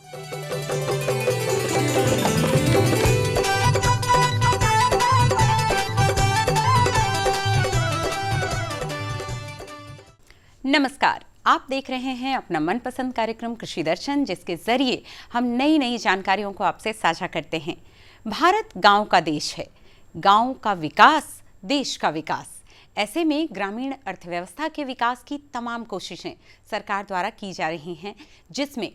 नमस्कार, आप देख रहे हैं अपना मनपसंद कार्यक्रम कृषि दर्शन, जिसके जरिए हम नई नई जानकारियों को आपसे साझा करते हैं। भारत गांव का देश है, गांव का विकास देश का विकास। ऐसे में ग्रामीण अर्थव्यवस्था के विकास की तमाम कोशिशें सरकार द्वारा की जा रही हैं, जिसमें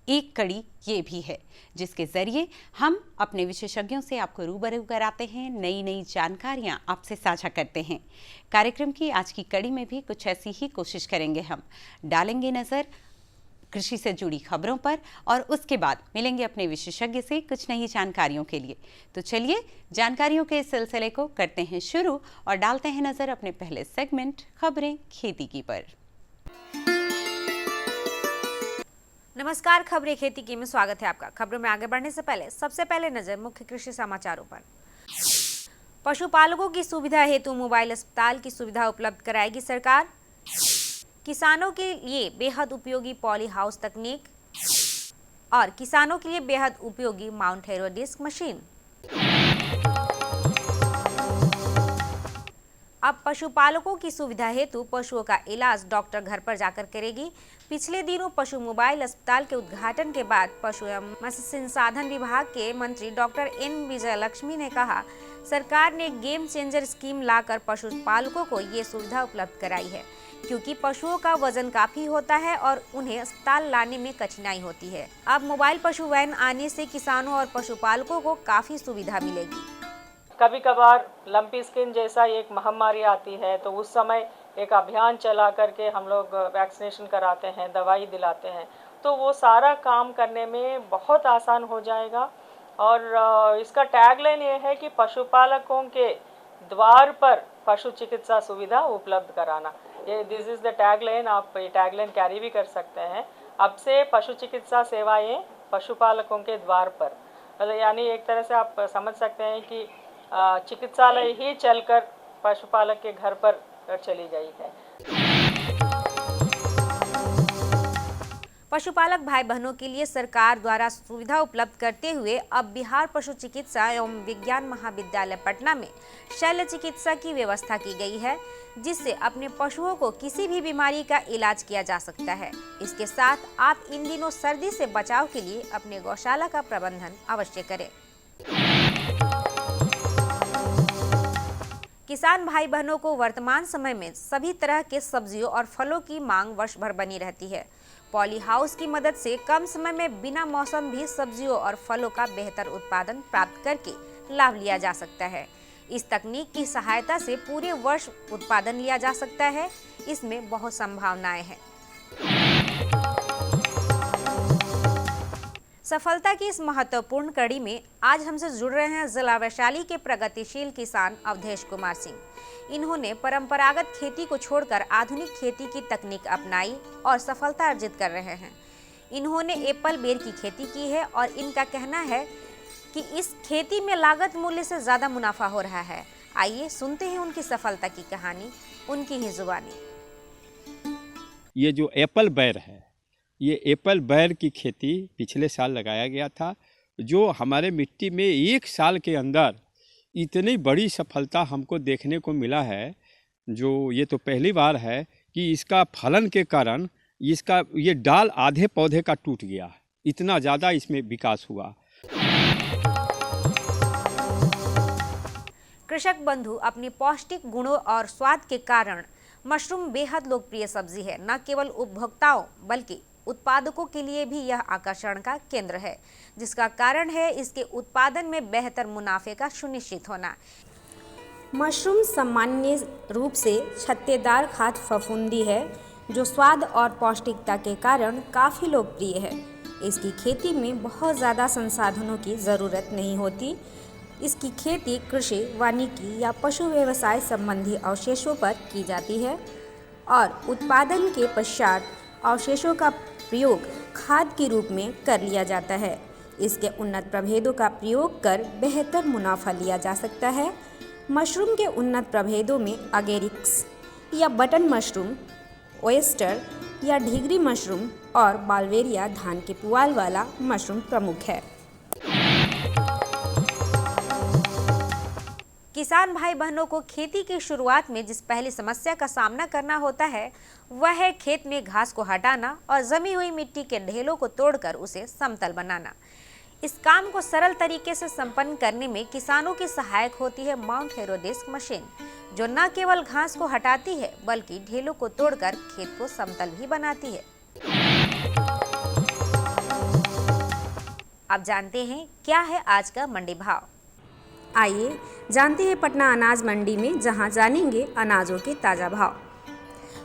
एक कड़ी ये भी है जिसके जरिए हम अपने विशेषज्ञों से आपको रूबरू कराते हैं, नई नई जानकारियां आपसे साझा करते हैं। कार्यक्रम की आज की कड़ी में भी कुछ ऐसी ही कोशिश करेंगे। हम डालेंगे नज़र कृषि से जुड़ी खबरों पर और उसके बाद मिलेंगे अपने विशेषज्ञ से कुछ नई जानकारियों के लिए। तो चलिए जानकारियों के इस सिलसिले को करते हैं शुरू और डालते हैं नज़र अपने पहले सेगमेंट खबरें खेती की पर। नमस्कार, खबरें खेती की में स्वागत है आपका। खबरों में आगे बढ़ने से पहले सबसे पहले नजर मुख्य कृषि समाचारों पर। पशुपालकों की सुविधा हेतु मोबाइल अस्पताल की सुविधा उपलब्ध कराएगी सरकार। किसानों के लिए बेहद उपयोगी पॉली हाउस तकनीक और किसानों के लिए बेहद उपयोगी माउंट हेरो डिस्क मशीन। अब पशुपालकों की सुविधा हेतु पशुओं का इलाज डॉक्टर घर पर जाकर करेगी। पिछले दिनों पशु मोबाइल अस्पताल के उद्घाटन के बाद पशु एवं मत्स्य संसाधन विभाग के मंत्री डॉक्टर एन विजयलक्ष्मी ने कहा, सरकार ने गेम चेंजर स्कीम लाकर पशुपालकों को ये सुविधा उपलब्ध कराई है, क्योंकि पशुओं का वजन काफी होता है और उन्हें अस्पताल लाने में कठिनाई होती है। अब मोबाइल पशु वैन आने से किसानों और पशुपालकों को काफी सुविधा मिलेगी। कभी कभार लंपी स्किन जैसा एक महामारी आती है तो उस समय एक अभियान चला करके हम लोग वैक्सीनेशन कराते हैं, दवाई दिलाते हैं, तो वो सारा काम करने में बहुत आसान हो जाएगा। और इसका टैगलाइन ये है कि पशुपालकों के द्वार पर पशु चिकित्सा सुविधा उपलब्ध कराना। ये दिस इज़ द टैगलाइन। आप ये टैगलाइन कैरी भी कर सकते हैं। अब से पशु चिकित्सा सेवाएं पशुपालकों के द्वार पर, मतलब यानी एक तरह से आप समझ सकते हैं कि चिकित्सालय ही चलकर पशुपालक के घर पर चली गई है। पशुपालक भाई बहनों के लिए सरकार द्वारा सुविधा उपलब्ध करते हुए अब बिहार पशु चिकित्सा एवं विज्ञान महाविद्यालय पटना में शल्य चिकित्सा की व्यवस्था की गई है, जिससे अपने पशुओं को किसी भी बीमारी का इलाज किया जा सकता है। इसके साथ आप इन दिनों सर्दी से बचाव के लिए अपने गौशाला का प्रबंधन अवश्य करें। किसान भाई बहनों को वर्तमान समय में सभी तरह के सब्जियों और फलों की मांग वर्ष भर बनी रहती है। पॉली हाउस की मदद से कम समय में बिना मौसम भी सब्जियों और फलों का बेहतर उत्पादन प्राप्त करके लाभ लिया जा सकता है। इस तकनीक की सहायता से पूरे वर्ष उत्पादन लिया जा सकता है। इसमें बहुत संभावनाएं हैं। सफलता की इस महत्वपूर्ण कड़ी में आज हमसे जुड़ रहे हैं जिला वैशाली के प्रगतिशील किसान अवधेश कुमार सिंह। इन्होंने परंपरागत खेती को छोड़कर आधुनिक खेती की तकनीक अपनाई और सफलता अर्जित कर रहे हैं। इन्होंने एप्पल बेर की खेती की है और इनका कहना है कि इस खेती में लागत मूल्य से ज्यादा मुनाफा हो रहा है। आइए सुनते हैं उनकी सफलता की कहानी, उनकी ही जुबानी। ये जो एप्पल बेर है, ये एप्पल बेर की खेती पिछले साल लगाया गया था, जो हमारे मिट्टी में एक साल के अंदर इतनी बड़ी सफलता हमको देखने को मिला है, जो ये तो पहली बार है कि इसका फलन के कारण इसका ये डाल आधे पौधे का टूट गया, इतना ज़्यादा इसमें विकास हुआ। कृषक बंधु अपनी पौष्टिक गुणों और स्वाद के कारण मशरूम बेहद लोकप्रिय सब्जी है। न केवल उपभोक्ताओं बल्कि उत्पादकों के लिए भी यह आकर्षण का केंद्र है, जिसका कारण है इसके उत्पादन में बेहतर मुनाफे का सुनिश्चित होना। मशरूम सामान्य रूप से छत्तेदार खाद्य फफूंदी है, जो स्वाद और पौष्टिकता के कारण काफ़ी लोकप्रिय है। इसकी खेती में बहुत ज़्यादा संसाधनों की ज़रूरत नहीं होती। इसकी खेती कृषि, वानिकी या पशु व्यवसाय संबंधी अवशेषों पर की जाती है और उत्पादन के पश्चात अवशेषों का प्रयोग खाद के रूप में कर लिया जाता है। इसके उन्नत प्रभेदों का प्रयोग कर बेहतर मुनाफा लिया जा सकता है। मशरूम के उन्नत प्रभेदों में अगेरिक्स या बटन मशरूम, ओयस्टर या ढीगरी मशरूम और बालवेरिया धान के पुआल वाला मशरूम प्रमुख है। किसान भाई बहनों को खेती की शुरुआत में जिस पहली समस्या का सामना करना होता है वह है खेत में घास को हटाना और जमी हुई मिट्टी के ढेलों को तोड़कर उसे समतल बनाना। इस काम को सरल तरीके से संपन्न करने में किसानों की सहायक होती है माउंट हेरोडेस्क मशीन, जो न केवल घास को हटाती है बल्कि ढेलों को तोड़कर खेत को समतल भी बनाती है। अब जानते हैं क्या है आज का मंडी भाव। आइए जानते हैं पटना अनाज मंडी में, जहां जानेंगे अनाजों के ताज़ा भाव।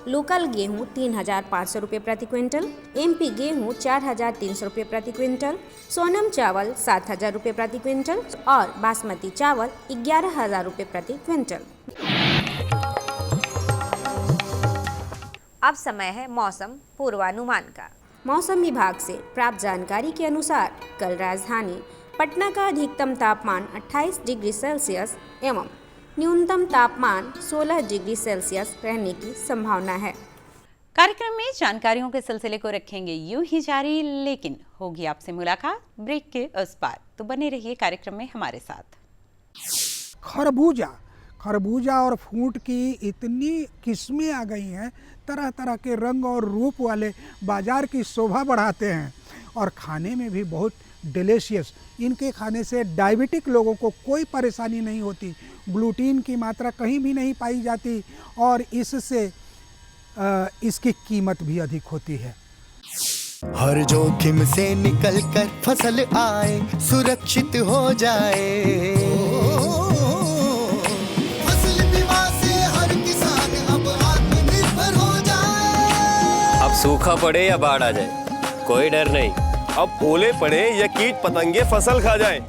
लोकल गेहूं 3,500 रुपये प्रति क्विंटल, MP गेहूं 4,300 रुपये प्रति क्विंटल, सोनम चावल 7,000 रुपये प्रति क्विंटल और बासमती चावल 11,000 रुपये प्रति क्विंटल। अब समय है मौसम पूर्वानुमान का। मौसम विभाग से प्राप्त जानकारी के अनुसार कल राजधानी पटना का अधिकतम तापमान 28 डिग्री सेल्सियस एवं न्यूनतम तापमान 16 डिग्री सेल्सियस रहने की संभावना है। कार्यक्रम में जानकारियों के सिलसिले को रखेंगे यूं ही जारी, लेकिन होगी आपसे मुलाकात ब्रेक के उस पार, तो बने रहिए कार्यक्रम में हमारे साथ। खरबूजा और फ्रूट की इतनी किस्में आ गई हैं, तरह तरह के रंग और रूप वाले, बाजार की शोभा बढ़ाते हैं और खाने में भी बहुत डिलीशियस। इनके खाने से डायबिटिक लोगों को कोई परेशानी नहीं होती, ग्लूटीन की मात्रा कहीं भी नहीं पाई जाती और इससे इसकी कीमत भी अधिक होती है। हर जोखिम से निकल कर फसल आए, सुरक्षित हो जाए, फसल बीमा से हर किसान अब आत्मनिर्भर हो जाए। अब सूखा पड़े या बाढ़ आ जाए कोई डर नहीं, अब ओले पड़े या कीट पतंगे फसल खा जाए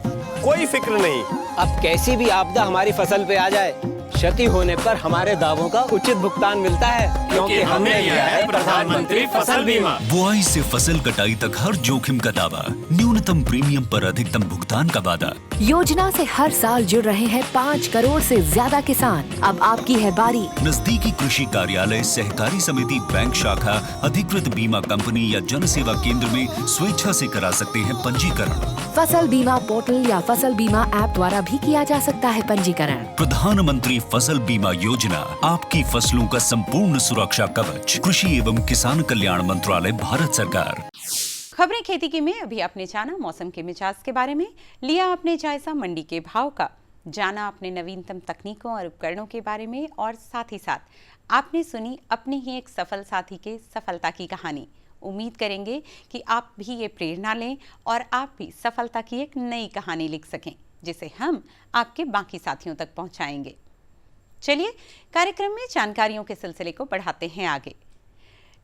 कोई फिक्र नहीं। अब कैसी भी आपदा हमारी फसल पे आ जाए, क्षति होने पर हमारे दावों का उचित भुगतान मिलता है, क्योंकि हमने लिया है प्रधानमंत्री फसल बीमा। बुआई से फसल कटाई तक हर जोखिम का दावा, न्यूनतम प्रीमियम पर अधिकतम भुगतान का वादा। योजना से हर साल जुड़ रहे हैं 5 करोड़ से ज्यादा किसान। अब आपकी है बारी। नजदीकी कृषि कार्यालय, सहकारी समिति, बैंक शाखा, अधिकृत बीमा कंपनी या जन सेवा केंद्र में स्वेच्छा से करा सकते हैं पंजीकरण। फसल बीमा पोर्टल या फसल बीमा ऐप द्वारा भी किया जा सकता है पंजीकरण। प्रधानमंत्री फसल बीमा योजना, आपकी फसलों का संपूर्ण सुरक्षा कवच। कृषि एवं किसान कल्याण मंत्रालय, भारत सरकार। खबरें खेती की में अभी आपने जाना मौसम के मिजाज के बारे में, लिया आपने जायजा मंडी के भाव का, जाना आपने नवीनतम तकनीकों और उपकरणों के बारे में, और साथ ही साथ आपने सुनी अपनी ही एक सफल साथी के सफलता की कहानी। उम्मीद करेंगे कि आप भी ये प्रेरणा लें और आप भी सफलता की एक नई कहानी लिख सकें, जिसे हम आपके बाकी साथियों तक पहुंचाएंगे। चलिए कार्यक्रम में जानकारियों के सिलसिले को बढ़ाते हैं आगे।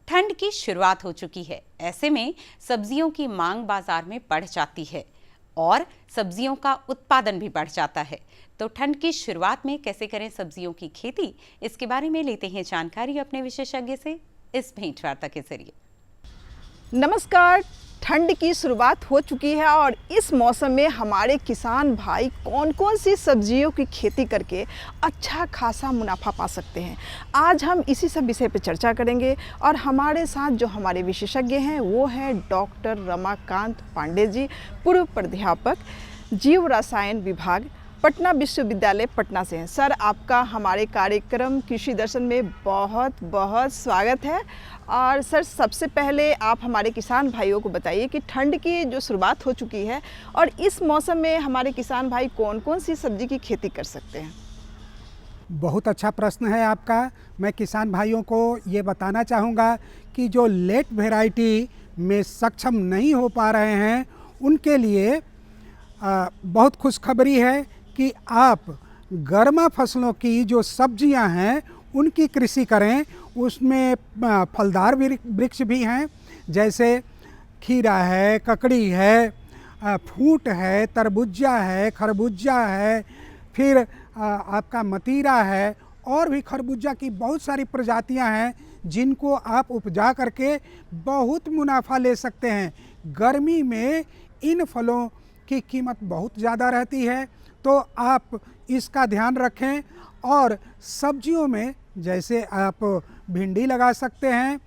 ठंड की शुरुआत हो चुकी है, ऐसे में सब्जियों की मांग बाजार में बढ़ जाती है और सब्जियों का उत्पादन भी बढ़ जाता है। तो ठंड की शुरुआत में कैसे करें सब्जियों की खेती, इसके बारे में लेते हैं जानकारी अपने विशेषज्ञ से इस भेंटवार्ता के जरिए। नमस्कार। ठंड की शुरुआत हो चुकी है और इस मौसम में हमारे किसान भाई कौन कौन सी सब्जियों की खेती करके अच्छा खासा मुनाफा पा सकते हैं, आज हम इसी सब विषय पर चर्चा करेंगे। और हमारे साथ जो हमारे विशेषज्ञ हैं वो हैं डॉक्टर रमाकांत पांडे जी, पूर्व प्राध्यापक, जीव रसायन विभाग, पटना विश्वविद्यालय पटना से हैं। सर, आपका हमारे कार्यक्रम कृषि दर्शन में बहुत बहुत स्वागत है। और सर, सबसे पहले आप हमारे किसान भाइयों को बताइए कि ठंड की जो शुरुआत हो चुकी है और इस मौसम में हमारे किसान भाई कौन कौन सी सब्जी की खेती कर सकते हैं। बहुत अच्छा प्रश्न है आपका। मैं किसान भाइयों को ये बताना चाहूँगा कि जो लेट वैरायटी में सक्षम नहीं हो पा रहे हैं उनके लिए बहुत खुशखबरी है कि आप गर्मा फसलों की जो सब्जियां हैं उनकी कृषि करें। उसमें फलदार वृक्ष भी हैं, जैसे खीरा है, ककड़ी है, फूट है, तरबूजा है, खरबूजा है, फिर आपका मतीरा है, और भी खरबूजा की बहुत सारी प्रजातियां हैं जिनको आप उपजा करके बहुत मुनाफा ले सकते हैं। गर्मी में इन फलों की कीमत बहुत ज़्यादा रहती है, तो आप इसका ध्यान रखें। और सब्जियों में जैसे आप भिंडी लगा सकते हैं,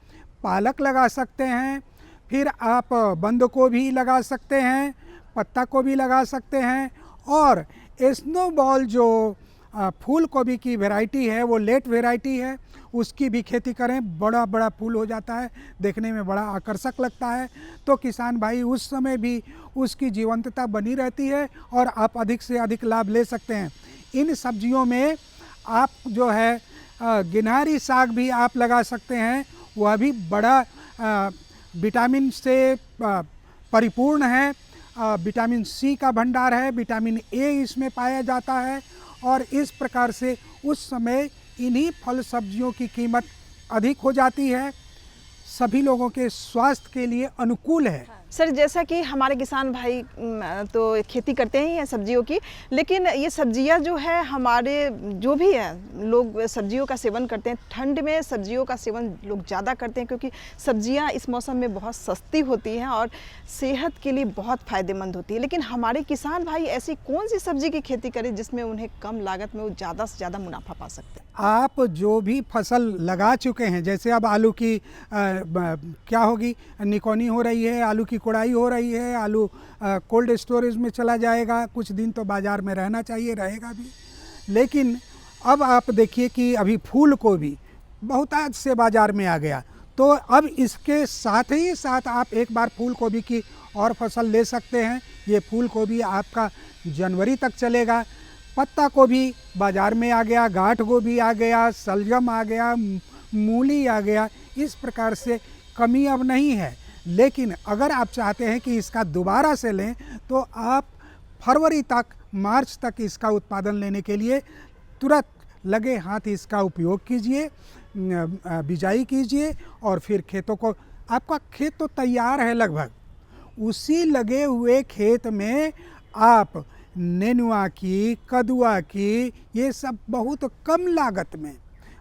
पालक लगा सकते हैं, फिर आप बंद को भी लगा सकते हैं, पत्ता को भी लगा सकते हैं, और स्नोबॉल जो फूल गोभी की वैरायटी है वो लेट वैरायटी है, उसकी भी खेती करें। बड़ा बड़ा फूल हो जाता है, देखने में बड़ा आकर्षक लगता है, तो किसान भाई उस समय भी उसकी जीवंतता बनी रहती है और आप अधिक से अधिक लाभ ले सकते हैं। इन सब्जियों में आप जो है गिनहरी साग भी आप लगा सकते हैं, वह भी बड़ा विटामिन से परिपूर्ण है, विटामिन सी का भंडार है, विटामिन ए इसमें पाया जाता है, और इस प्रकार से उस समय इन्हीं फल सब्जियों की कीमत अधिक हो जाती है, सभी लोगों के स्वास्थ्य के लिए अनुकूल है। सर, जैसा कि हमारे किसान भाई तो खेती करते ही हैं सब्जियों की, लेकिन ये सब्जियां जो है हमारे जो भी है लोग सब्जियों का सेवन करते हैं। ठंड में सब्जियों का सेवन लोग ज़्यादा करते हैं क्योंकि सब्जियां इस मौसम में बहुत सस्ती होती हैं और सेहत के लिए बहुत फ़ायदेमंद होती है। लेकिन हमारे किसान भाई ऐसी कौन सी सब्जी की खेती करें जिसमें उन्हें कम लागत में वो ज़्यादा से ज़्यादा मुनाफा पा सकते हैं? आप जो भी फसल लगा चुके हैं, जैसे अब आलू की क्या होगी, निकौनी हो रही है, आलू की कुड़ाई हो रही है, आलू कोल्ड स्टोरेज में चला जाएगा, कुछ दिन तो बाज़ार में रहना चाहिए, रहेगा भी। लेकिन अब आप देखिए कि अभी फूल गोभी बहुतायत से बाज़ार में आ गया, तो अब इसके साथ ही साथ आप एक बार फूल गोभी की और फसल ले सकते हैं। ये फूल गोभी आपका जनवरी तक चलेगा। पत्ता गोभी बाज़ार में आ गया, गांठ गोभी आ गया, सलजम आ गया, मूली आ गया। इस प्रकार से कमी अब नहीं है, लेकिन अगर आप चाहते हैं कि इसका दोबारा से लें तो आप फरवरी तक, मार्च तक इसका उत्पादन लेने के लिए तुरंत लगे हाथ इसका उपयोग कीजिए, बिजाई कीजिए, और फिर खेतों को, आपका खेत तो तैयार है लगभग, उसी लगे हुए खेत में आप नेनुआ की, कदुआ की, ये सब बहुत कम लागत में,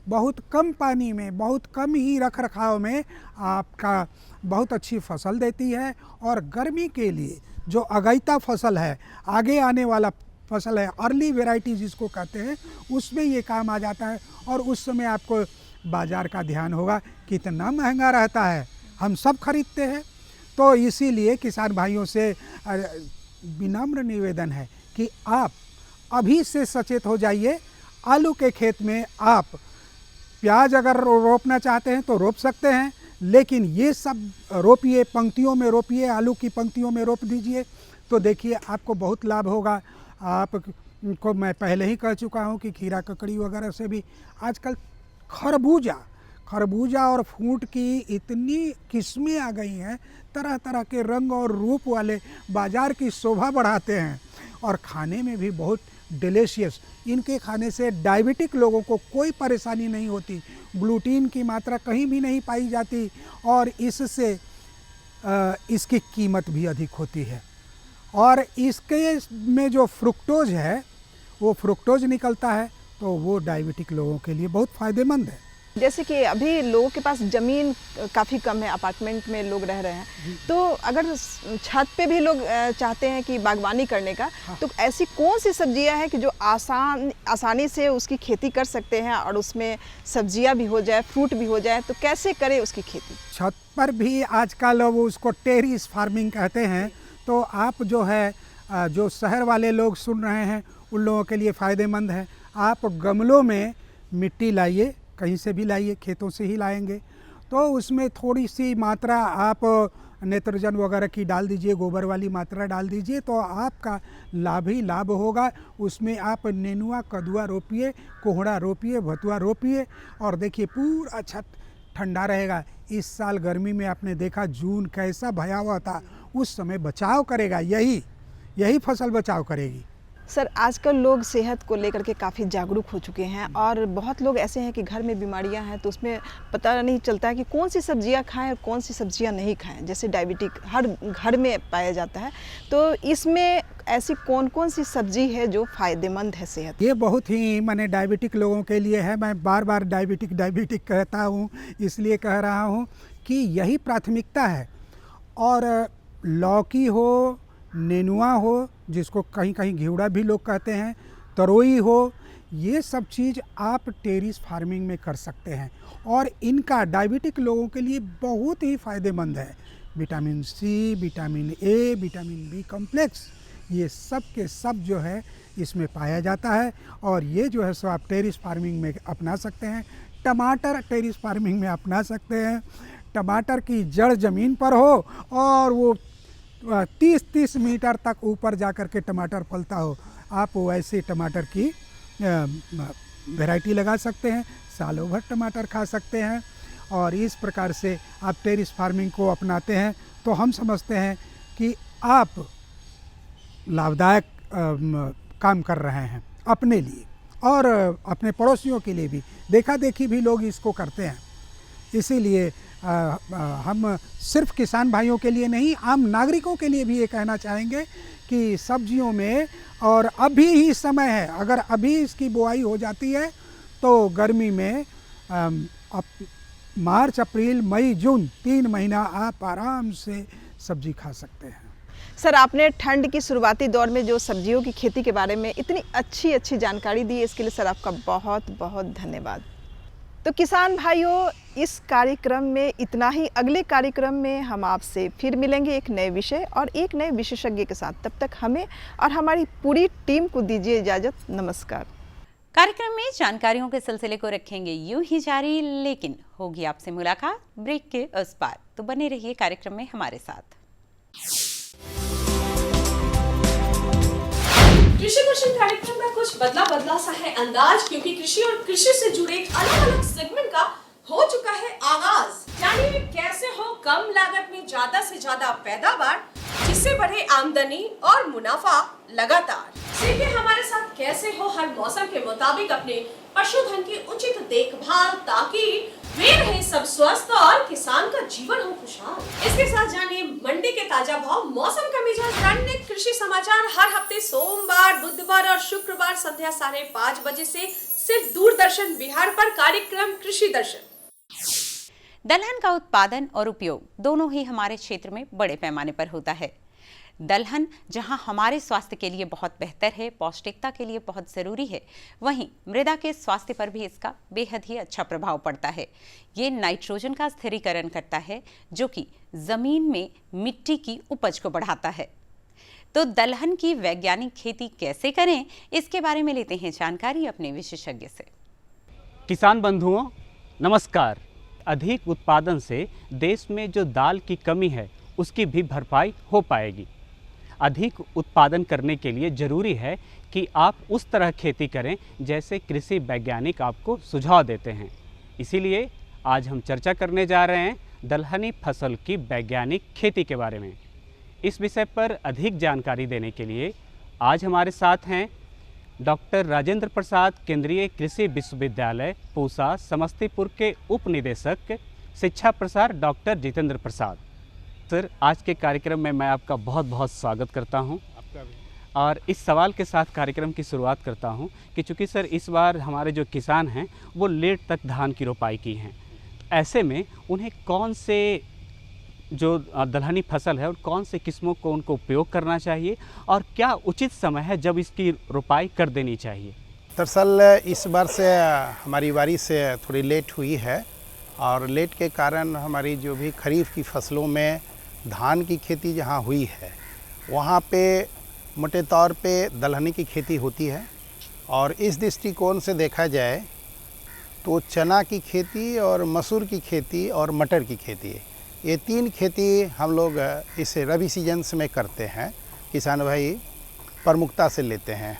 बहुत कम पानी में, बहुत कम ही रख रखाव में आपका बहुत अच्छी फसल देती है। और गर्मी के लिए जो अगैता फसल है, आगे आने वाला फसल है, अर्ली वैरायटी जिसको कहते हैं, उसमें ये काम आ जाता है। और उस समय आपको बाज़ार का ध्यान होगा कितना महंगा रहता है, हम सब खरीदते हैं। तो इसीलिए किसान भाइयों से विनम्र निवेदन है कि आप अभी से सचेत हो जाइए। आलू के खेत में आप प्याज अगर रोपना चाहते हैं तो रोप सकते हैं, लेकिन ये सब रोपिए, पंक्तियों में रोपिए, आलू की पंक्तियों में रोप दीजिए, तो देखिए आपको बहुत लाभ होगा। आपको मैं पहले ही कह चुका हूँ कि खीरा ककड़ी वगैरह से भी आजकल खरबूजा और फ्रूट की इतनी किस्में आ गई हैं, तरह तरह के रंग और रूप वाले, बाज़ार की शोभा बढ़ाते हैं और खाने में भी बहुत डिलीशियस। इनके खाने से डायबिटिक लोगों को कोई परेशानी नहीं होती, ग्लूटीन की मात्रा कहीं भी नहीं पाई जाती, और इससे इसकी कीमत भी अधिक होती है। और इसके में जो फ्रुक्टोज है, वो फ्रुक्टोज निकलता है, तो वो डायबिटिक लोगों के लिए बहुत फ़ायदेमंद है। जैसे कि अभी लोगों के पास ज़मीन काफ़ी कम है, अपार्टमेंट में लोग रह रहे हैं, तो अगर छत पे भी लोग चाहते हैं कि बागवानी करने का, तो ऐसी कौन सी सब्जियां हैं कि जो आसानी से उसकी खेती कर सकते हैं और उसमें सब्जियां भी हो जाए, फ्रूट भी हो जाए, तो कैसे करें उसकी खेती? छत पर भी आजकल वो उसको टेरेस फार्मिंग कहते हैं, तो आप जो है, जो शहर वाले लोग सुन रहे हैं उन लोगों के लिए फ़ायदेमंद है। आप गमलों में मिट्टी लाइए, कहीं से भी लाइए, खेतों से ही लाएंगे, तो उसमें थोड़ी सी मात्रा आप नाइट्रोजन वगैरह की डाल दीजिए, गोबर वाली मात्रा डाल दीजिए, तो आपका लाभ ही लाभ होगा। उसमें आप नेनुआ, कदुआ रोपिए, कोहड़ा रोपिए, भतुआ रोपिए, और देखिए पूरा छत ठंडा रहेगा। इस साल गर्मी में आपने देखा जून कैसा भयावह था, उस समय बचाव करेगा, यही फसल बचाव करेगी। सर, आजकल लोग सेहत को लेकर के काफ़ी जागरूक हो चुके हैं, और बहुत लोग ऐसे हैं कि घर में बीमारियां हैं तो उसमें पता नहीं चलता है कि कौन सी सब्जियां खाएं और कौन सी सब्जियां नहीं खाएं। जैसे डायबिटिक हर घर में पाया जाता है, तो इसमें ऐसी कौन कौन सी सब्जी है जो फ़ायदेमंद है सेहत? ये बहुत ही माने डायबिटिक लोगों के लिए है। मैं बार बार डायबिटिक कहता हूँ, इसलिए कह रहा हूँ कि यही प्राथमिकता है। और लौकी हो, नेनुआ हो, जिसको कहीं कहीं घेवड़ा भी लोग कहते हैं, तरोई हो, ये सब चीज़ आप टेरेस फार्मिंग में कर सकते हैं और इनका डायबिटिक लोगों के लिए बहुत ही फ़ायदेमंद है। Vitamin C, vitamin A, vitamin B complex, ये सब के सब जो है इसमें पाया जाता है और ये जो है सो आप टेरेस फार्मिंग में अपना सकते हैं। टमाटर टेरेस फार्मिंग में अपना सकते हैं। टमाटर की जड़ ज़मीन पर हो और वो 30-30 मीटर तक ऊपर जा कर के टमाटर फलता हो, आप वैसे टमाटर की वैरायटी लगा सकते हैं, सालों भर टमाटर खा सकते हैं। और इस प्रकार से आप टेरेस फार्मिंग को अपनाते हैं तो हम समझते हैं कि आप लाभदायक काम कर रहे हैं अपने लिए और अपने पड़ोसियों के लिए भी। देखा देखी भी लोग इसको करते हैं, इसीलिए हम सिर्फ किसान भाइयों के लिए नहीं, आम नागरिकों के लिए भी ये कहना चाहेंगे कि सब्जियों में, और अभी ही समय है, अगर अभी इसकी बुआई हो जाती है तो गर्मी में मार्च, अप्रैल, मई, जून 3 महीना आप आराम से सब्जी खा सकते हैं। सर, आपने ठंड की शुरुआती दौर में जो सब्जियों की खेती के बारे में इतनी अच्छी जानकारी दी है, इसके लिए सर आपका बहुत बहुत धन्यवाद। तो किसान भाइयों, इस कार्यक्रम में इतना ही। अगले कार्यक्रम में हम आपसे फिर मिलेंगे एक नए विषय और एक नए विशेषज्ञ के साथ। तब तक हमें और हमारी पूरी टीम को दीजिए इजाज़त। नमस्कार। कार्यक्रम में जानकारियों के सिलसिले को रखेंगे यूं ही जारी, लेकिन होगी आपसे मुलाकात ब्रेक के उस पार। तो बने रहिए कार्यक्रम में हमारे साथ। कृषि दर्शन कार्यक्रम में कुछ बदला सा है अंदाज, क्योंकि कृषि और कृषि से जुड़े अलग सेगमेंट का हो चुका है आगाज। जानिए कैसे हो कम लागत में ज्यादा से ज्यादा पैदावार, जिससे बढ़े आमदनी और मुनाफा लगातार। सीखिए हमारे साथ कैसे हो हर मौसम के मुताबिक अपने पशुधन की उचित देखभाल, ताकि वे रहे सब स्वस्थ और किसान का जीवन हो खुशहाल। इसके साथ जानिए मंडी के ताजा भाव, मौसम का मिजाज, दैनिक कृषि समाचार हर हफ्ते सोमवार, बुधवार और शुक्रवार संध्या 5:30 बजे से सिर्फ दूरदर्शन बिहार पर कार्यक्रम कृषि दर्शन। दलहन का उत्पादन और उपयोग दोनों ही हमारे क्षेत्र में बड़े पैमाने पर होता है। दलहन जहां हमारे स्वास्थ्य के लिए बहुत बेहतर है, पौष्टिकता के लिए बहुत ज़रूरी है, वहीं मृदा के स्वास्थ्य पर भी इसका बेहद ही अच्छा प्रभाव पड़ता है। ये नाइट्रोजन का स्थिरीकरण करता है, जो कि ज़मीन में मिट्टी की उपज को बढ़ाता है। तो दलहन की वैज्ञानिक खेती कैसे करें, इसके बारे में लेते हैं जानकारी अपने विशेषज्ञ से। किसान बंधुओं नमस्कार। अधिक उत्पादन से देश में जो दाल की कमी है उसकी भी भरपाई हो पाएगी। अधिक उत्पादन करने के लिए ज़रूरी है कि आप उस तरह खेती करें जैसे कृषि वैज्ञानिक आपको सुझाव देते हैं। इसीलिए आज हम चर्चा करने जा रहे हैं दलहनी फसल की वैज्ञानिक खेती के बारे में। इस विषय पर अधिक जानकारी देने के लिए आज हमारे साथ हैं डॉक्टर राजेंद्र प्रसाद, केंद्रीय कृषि विश्वविद्यालय पूसा समस्तीपुर के उप निदेशक शिक्षा प्रसार डॉक्टर जितेंद्र प्रसाद। सर, आज के कार्यक्रम में मैं आपका बहुत बहुत स्वागत करता हूं। आपका भी। और इस सवाल के साथ कार्यक्रम की शुरुआत करता हूं कि चूँकि सर इस बार हमारे जो किसान हैं वो लेट तक धान की रोपाई की हैं, ऐसे में उन्हें कौन से जो दलहनी फसल है और कौन से किस्मों को उनको उपयोग करना चाहिए और क्या उचित समय है जब इसकी रोपाई कर देनी चाहिए? दरअसल इस बार से हमारी बारिश से थोड़ी लेट हुई है और लेट के कारण हमारी जो भी खरीफ की फसलों में धान की खेती जहाँ हुई है वहाँ पे मोटे तौर पे दलहनी की खेती होती है। और इस दृष्टिकोण से देखा जाए तो चना की खेती और मसूर की खेती और मटर की खेती, ये 3 खेती हम लोग इस रबी सीजन्स में करते हैं, किसान भाई प्रमुखता से लेते हैं।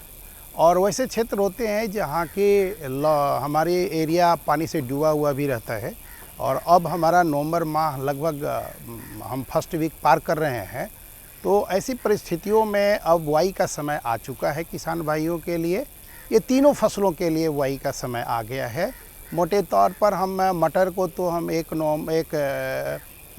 और वैसे क्षेत्र होते हैं जहाँ के हमारे एरिया पानी से डूबा हुआ भी रहता है। और अब हमारा नवंबर माह लगभग हम फर्स्ट वीक पार कर रहे हैं, तो ऐसी परिस्थितियों में अब बुआई का समय आ चुका है किसान भाइयों के लिए। ये तीनों फसलों के लिए बुआई का समय आ गया है। मोटे तौर पर हम मटर को तो हम एक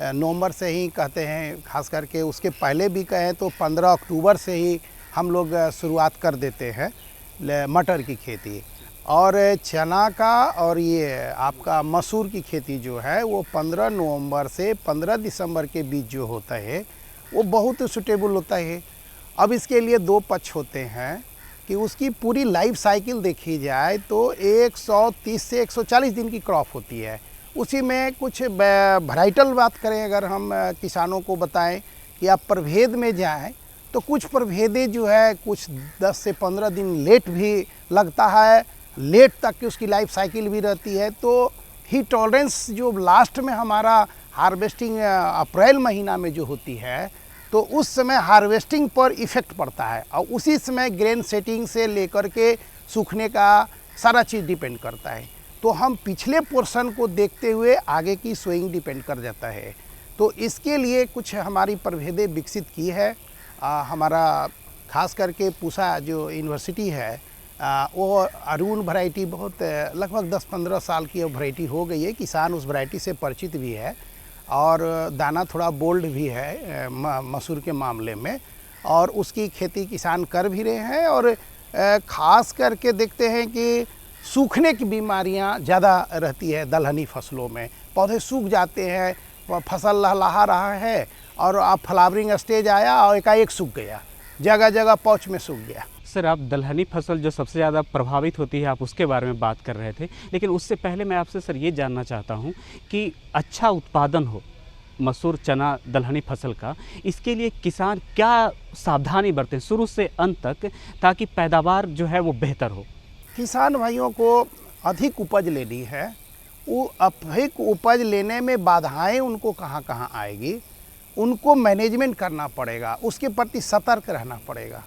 नवंबर से ही कहते हैं, खास करके उसके पहले भी कहें तो 15 अक्टूबर से ही हम लोग शुरुआत कर देते हैं मटर की खेती। और चना का और ये आपका मसूर की खेती जो है वो 15 नवंबर से 15 दिसंबर के बीच जो होता है वो बहुत सुटेबल होता है। अब इसके लिए 2 पक्ष होते हैं कि उसकी पूरी लाइफ साइकिल देखी जाए तो 130 से 140 दिन की क्रॉप होती है। उसी में कुछ वैराइटल बात करें, अगर हम किसानों को बताएं कि आप प्रभेद में जाएं तो कुछ प्रभेदें जो है कुछ 10 से 15 दिन लेट भी लगता है, लेट तक की उसकी लाइफ साइकिल भी रहती है। तो हीट टॉलरेंस जो लास्ट में हमारा हार्वेस्टिंग अप्रैल महीना में जो होती है तो उस समय हार्वेस्टिंग पर इफ़ेक्ट पड़ता है और उसी समय ग्रेन सेटिंग से लेकर के सूखने का सारा चीज़ डिपेंड करता है। तो हम पिछले पोर्शन को देखते हुए आगे की सोइंग डिपेंड कर जाता है। तो इसके लिए कुछ हमारी प्रभेदें विकसित की है। हमारा खास करके पूसा जो यूनिवर्सिटी है वो अरुण वैरायटी बहुत लगभग 10-15 साल की वैरायटी हो गई है। किसान उस वैरायटी से परिचित भी है और दाना थोड़ा बोल्ड भी है मसूर के मामले में, और उसकी खेती किसान कर भी रहे हैं। और ख़ास करके देखते हैं कि सूखने की बीमारियां ज़्यादा रहती है दलहनी फसलों में, पौधे सूख जाते हैं, फसल लहलहा रहा है और अब फ्लावरिंग स्टेज आया और एकाएक सूख गया, जगह जगह पौच में सूख गया। सर, आप दलहनी फसल जो सबसे ज़्यादा प्रभावित होती है आप उसके बारे में बात कर रहे थे, लेकिन उससे पहले मैं आपसे सर ये जानना चाहता हूँ कि अच्छा उत्पादन हो मसूर चना दलहनी फसल का, इसके लिए किसान क्या सावधानी बरतें शुरू से अंत तक ताकि पैदावार जो है वो बेहतर हो? किसान भाइयों को अधिक उपज लेनी है, वो अधिक उपज लेने में बाधाएं उनको कहाँ कहाँ आएगी, उनको मैनेजमेंट करना पड़ेगा, उसके प्रति सतर्क रहना पड़ेगा।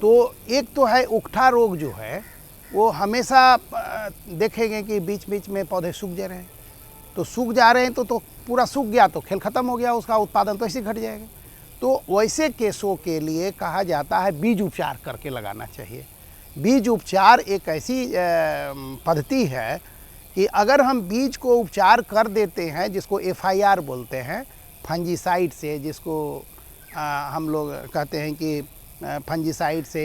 तो एक तो है उकठा रोग जो है वो हमेशा देखेंगे कि बीच बीच में पौधे सूख जा रहे हैं, तो सूख जा रहे हैं तो पूरा सूख गया तो खेल ख़त्म हो गया, उसका उत्पादन तो ऐसे घट जाएगा। तो वैसे केसों के लिए कहा जाता है बीज उपचार करके लगाना चाहिए। बीज उपचार एक ऐसी पद्धति है कि अगर हम बीज को उपचार कर देते हैं, जिसको FIR बोलते हैं, फंजीसाइड से, जिसको हम लोग कहते हैं कि फंजीसाइड से,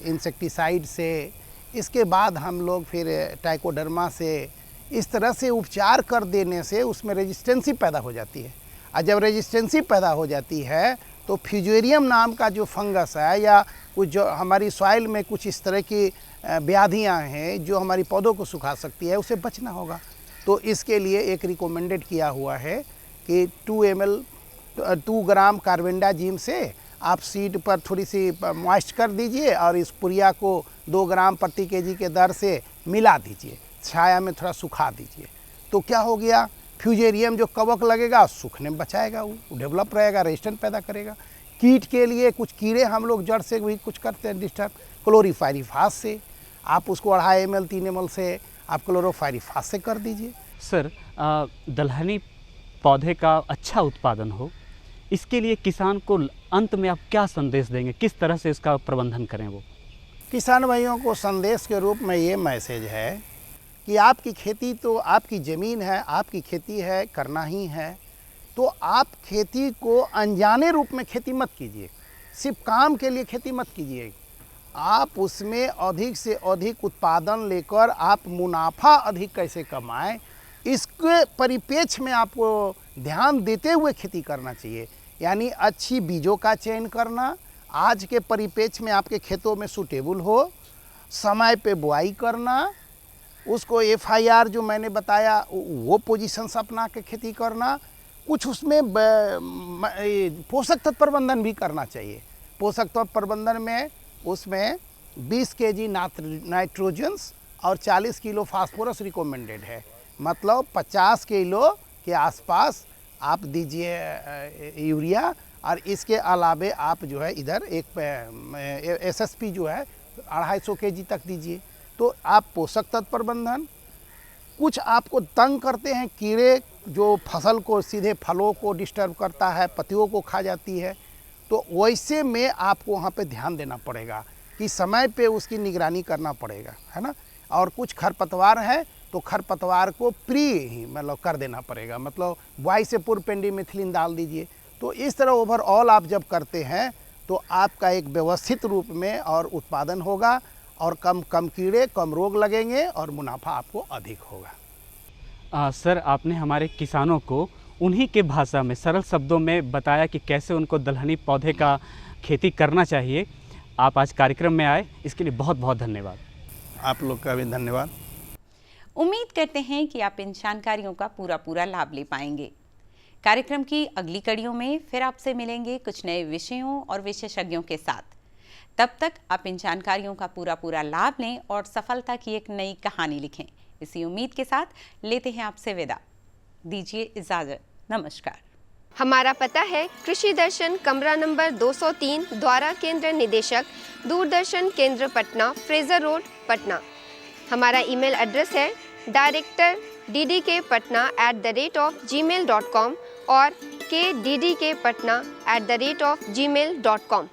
इंसेक्टिसाइड से, इसके बाद हम लोग फिर ट्राइकोडर्मा से, इस तरह से उपचार कर देने से उसमें रेजिस्टेंसी पैदा हो जाती है। और जब रेजिस्टेंसी पैदा हो जाती है तो फ्यूजेरियम नाम का जो फंगस है या कुछ जो हमारी सॉइल में कुछ इस तरह की व्याधियाँ हैं जो हमारी पौधों को सुखा सकती है, उसे बचना होगा। तो इसके लिए एक रिकमेंडेड किया हुआ है कि 2 ग्राम कार्बेंडाजिम से आप सीड पर थोड़ी सी मॉइस्ट कर दीजिए और इस पुरिया को 2 ग्राम प्रति केजी के दर से मिला दीजिए, छाया में थोड़ा सुखा दीजिए। तो क्या हो गया, फ्यूजेरियम जो कवक लगेगा सूखने में बचाएगा, वो डेवलप रहेगा, रेजिस्टेंट पैदा करेगा। कीट के लिए कुछ कीड़े हम लोग जड़ से भी कुछ करते हैं डिस्टर्ब, क्लोरीफायरिफास से आप उसको 2.5 ml 3 ml से आप क्लोरोफायरिफास से कर दीजिए। सर, दलहनी पौधे का अच्छा उत्पादन हो, इसके लिए किसान को अंत में आप क्या संदेश देंगे, किस तरह से इसका प्रबंधन करें? वो किसान भाइयों को संदेश के रूप में ये मैसेज है कि आपकी खेती तो आपकी ज़मीन है, आपकी खेती है, करना ही है। तो आप खेती को अनजाने रूप में खेती मत कीजिए, सिर्फ काम के लिए खेती मत कीजिए। आप उसमें अधिक से अधिक उत्पादन लेकर आप मुनाफा अधिक कैसे कमाएं, इसके परिप्रेक्ष्य में आपको ध्यान देते हुए खेती करना चाहिए। यानी अच्छी बीजों का चयन करना, आज के परिप्रेक्ष्य में आपके खेतों में सूटेबल हो, समय पे बुआई करना, उसको FIR जो मैंने बताया वो पोजीशंस अपना के खेती करना, कुछ उसमें पोषक तत्व प्रबंधन भी करना चाहिए। पोषक तत्व प्रबंधन में उसमें 20 kg नाइट्रोजन्स और 40 किलो फास्फोरस रिकमेंडेड है, मतलब 50 किलो के आसपास आप दीजिए यूरिया, और इसके अलावे आप जो है इधर एक SSP जो है 250 kg तक दीजिए। तो आप पोषक तत्व प्रबंधन, कुछ आपको तंग करते हैं कीड़े जो फसल को सीधे फलों को डिस्टर्ब करता है, पत्तियों को खा जाती है, तो वैसे में आपको वहाँ पे ध्यान देना पड़ेगा कि समय पे उसकी निगरानी करना पड़ेगा, है ना। और कुछ खरपतवार है तो खरपतवार को प्री ही मतलब कर देना पड़ेगा, मतलब बुआई से पूर्व पेंडिमिथिलिन डाल दीजिए। तो इस तरह ओवरऑल आप जब करते हैं तो आपका एक व्यवस्थित रूप में और उत्पादन होगा और कम कीड़े, कम रोग लगेंगे और मुनाफा आपको अधिक होगा। सर, आपने हमारे किसानों को उन्हीं के भाषा में सरल शब्दों में बताया कि कैसे उनको दलहनी पौधे का खेती करना चाहिए। आप आज कार्यक्रम में आए, इसके लिए बहुत बहुत धन्यवाद। आप लोग का भी धन्यवाद। उम्मीद करते हैं कि आप इन जानकारियों का पूरा लाभ ले पाएंगे। कार्यक्रम की अगली कड़ियों में फिर आपसे मिलेंगे कुछ नए विषयों और विशेषज्ञों के साथ। तब तक आप इन जानकारियों का पूरा लाभ लें और सफलता की एक नई कहानी लिखें। इसी उम्मीद के साथ लेते हैं आपसे विदा। दीजिए इजाजत। नमस्कार। हमारा पता है कृषि दर्शन, कमरा नंबर 203, द्वारा केंद्र निदेशक, दूरदर्शन केंद्र पटना, फ्रेजर रोड, पटना। हमारा ईमेल एड्रेस है director@ddkpatna@gmail.com और kddkpatna@gmail.com।